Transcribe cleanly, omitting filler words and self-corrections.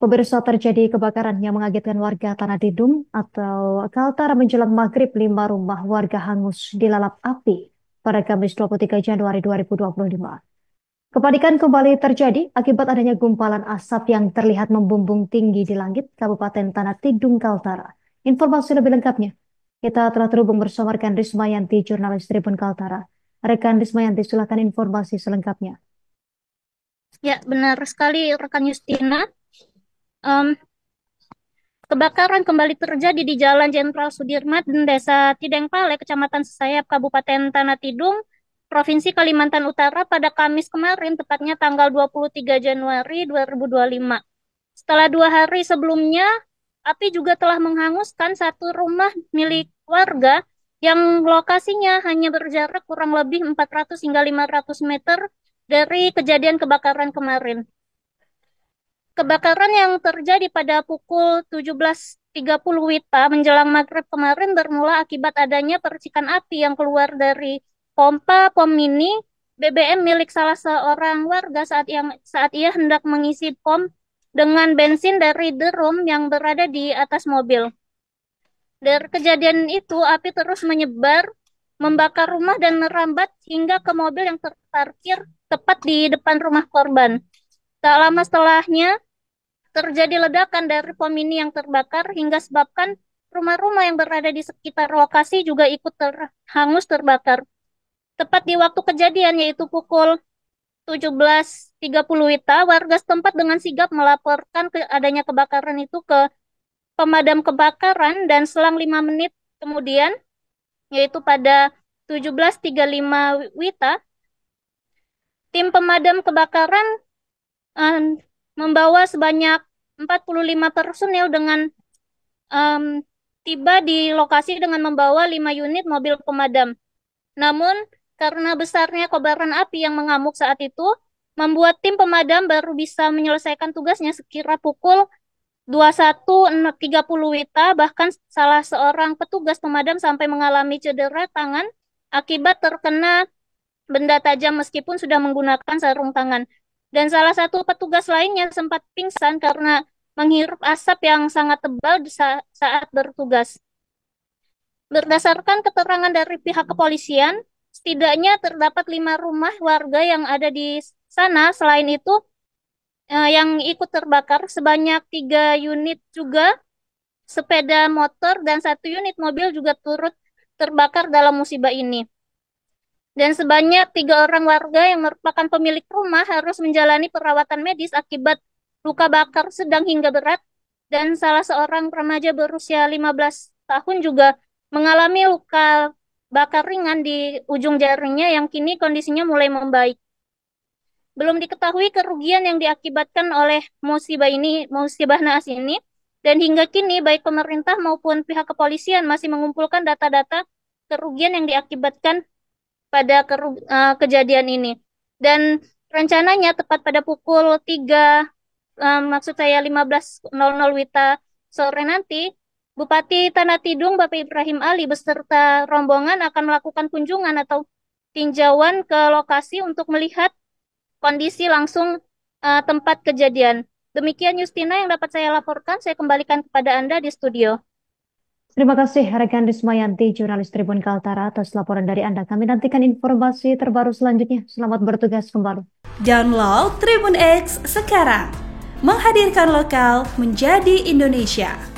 Pemirsa, terjadi kebakaran yang mengagetkan warga Tanah Tidung atau Kaltara menjelang maghrib. 5 rumah warga hangus dilalap api pada Kamis 23 Januari 2025. Kepanikan kembali terjadi akibat adanya gumpalan asap yang terlihat membumbung tinggi di langit Kabupaten Tanah Tidung, Kaltara. Informasi lebih lengkapnya, kita telah terhubung bersama rekan Rismayanti, jurnalis Tribun Kaltara. Rekan Rismayanti, silakan informasi selengkapnya. Ya, benar sekali rekan Justina. Em, Kebakaran kembali terjadi di Jalan Jenderal Sudirman, Desa Tidengpale, Kecamatan Sesayap, Kabupaten Tanah Tidung, Provinsi Kalimantan Utara pada Kamis kemarin, tepatnya tanggal 23 Januari 2025. Setelah 2 hari sebelumnya, api juga telah menghanguskan satu rumah milik warga yang lokasinya hanya berjarak kurang lebih 400 hingga 500 meter dari kejadian kebakaran kemarin. Kebakaran yang terjadi pada pukul 17.30 WITA menjelang maghrib kemarin bermula akibat adanya percikan api yang keluar dari pompa pom mini BBM milik salah seorang warga saat ia hendak mengisi pom dengan bensin dari drum yang berada di atas mobil. Dari kejadian itu, api terus menyebar, membakar rumah dan merambat hingga ke mobil yang terparkir tepat di depan rumah korban. Tak lama setelahnya, terjadi ledakan dari pom mini yang terbakar hingga sebabkan rumah-rumah yang berada di sekitar lokasi juga ikut hangus terbakar. Tepat di waktu kejadian yaitu pukul 17.30 WITA, warga setempat dengan sigap melaporkan adanya kebakaran itu ke pemadam kebakaran dan selang 5 menit kemudian, yaitu pada 17.35 WITA, tim pemadam kebakaran eh, membawa sebanyak 45 personil dengan em, tiba di lokasi dengan membawa 5 unit mobil pemadam. Namun, karena besarnya kobaran api yang mengamuk saat itu, membuat tim pemadam baru bisa menyelesaikan tugasnya sekira pukul 21.30 WITA, bahkan salah seorang petugas pemadam sampai mengalami cedera tangan akibat terkena benda tajam meskipun sudah menggunakan sarung tangan. Dan salah satu petugas lainnya sempat pingsan karena menghirup asap yang sangat tebal saat bertugas. Berdasarkan keterangan dari pihak kepolisian, setidaknya terdapat 5 rumah warga yang ada di sana. Selain itu, yang ikut terbakar sebanyak 3 unit juga sepeda motor dan 1 unit mobil juga turut terbakar dalam musibah ini. Dan sebanyak 3 orang warga yang merupakan pemilik rumah harus menjalani perawatan medis akibat luka bakar sedang hingga berat, dan salah seorang remaja berusia 15 tahun juga mengalami luka bakar ringan di ujung jarinya yang kini kondisinya mulai membaik. Belum diketahui kerugian yang diakibatkan oleh musibah naas ini, dan hingga kini baik pemerintah maupun pihak kepolisian masih mengumpulkan data-data kerugian yang diakibatkan pada kejadian ini. Dan rencananya tepat pada pukul 3, maksud saya 15.00 WITA sore nanti, Bupati Tanah Tidung Bapak Ibrahim Ali beserta rombongan akan melakukan kunjungan atau tinjauan ke lokasi untuk melihat kondisi langsung tempat kejadian. Demikian Justina yang dapat saya laporkan. Saya kembalikan kepada Anda di studio. Terima kasih rekan Rismayanti, jurnalis Tribun Kaltara, atas laporan dari Anda. Kami nantikan informasi terbaru selanjutnya. Selamat bertugas kembali. Download Tribun X sekarang. Menghadirkan lokal menjadi Indonesia.